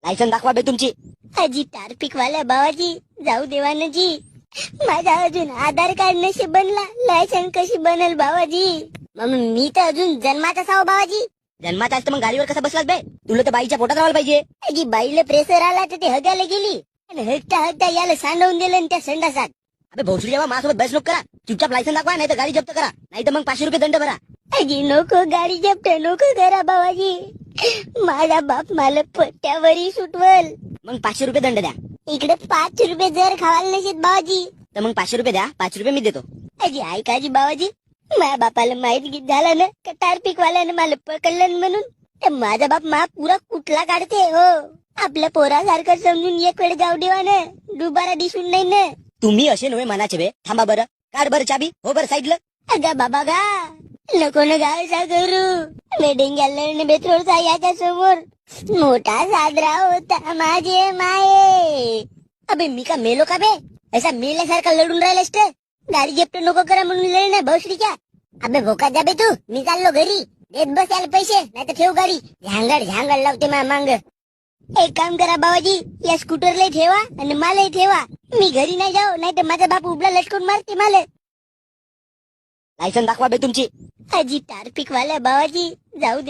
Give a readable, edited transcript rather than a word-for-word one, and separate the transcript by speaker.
Speaker 1: Licence दाखवा बे तुमची.
Speaker 2: अजी ट्राफिक वाल्या बाबाजी जाऊ देवा ना जी. माझा अजून आधार कार्ड नशी बनला, लायसन कशी बनल बाबाजी. मग मी तर अजून जन्माचा आहो बाबाजी.
Speaker 1: जन्मात असतं मग गाडीवर कसा बसलास बे? तुला तर बाईच्या पोटात राहायला पाहिजे.
Speaker 2: अजी बाईला प्रेशर आला तर ते हगायला गेली आणि हगता हगता याला सांडवून दिलं आणि त्या संडासात.
Speaker 1: अबे भोसडी जेव्हा माझ्यासोबत बस नको करा. चुपचाप लायसन दाखवा, नाही तर गाडी जप्त करा, नाही तर मग 500 रुपये दंड भरा.
Speaker 2: अजी नको गाडी जप्त नको करा बाबाजी. माझा बाप मला पट्ट्यावरी सुटवल.
Speaker 1: मग 500 रुपये दंड द्या.
Speaker 2: इकडे 5 रुपये जर खावायला नसेत बाबाजी
Speaker 1: तर मग 500 रुपये द्या. 5 रुपये मी देतो.
Speaker 2: अजी ऐका जी बाबाजी, माझ्या बापाला माहित गीत झालं ना का ट्राफिक वाल्यानं मला पकडलं म्हणून, तर माझा बाप मा पुरा कुठला काढते हो. आपल्या पोरासारखं समजून एक वेळ जाऊ देवा ना, दुबारा दिसून नाही ना.
Speaker 1: तुम्ही असे नव्हे मनाचे बे. थांबा बरं, काढ बरं चाबी. हो बरं साईडला.
Speaker 2: अगा बाबा गा नको ना गायसा करू. वेडिंग बेत्रोडचा याच्या समोर मोठा साजरा होता माझे माये.
Speaker 1: अबे मी का मेलो का बे?
Speaker 2: असा मेल्यासारखा लढून राहिलास तर गाडी जप्त नको करा म्हणून लढ ना भोसडीच्या. अबे भोका जा बे तू, मी चाललो घरी. देत बस याला पैसे, नाही तर ठेव गाडी. झांगड लावते मा मांग. एक काम करा बाबाजी, या स्कूटरला ठेवा आणि मलाही ठेवा. मी घरी नाही जाऊ, नाही तर माझा बाप उबला लटकून मारते मला.
Speaker 1: लायसन दाखवा बे तुमची.
Speaker 2: अजी ट्राफिक वाल्या बाबाजी जाऊ दे.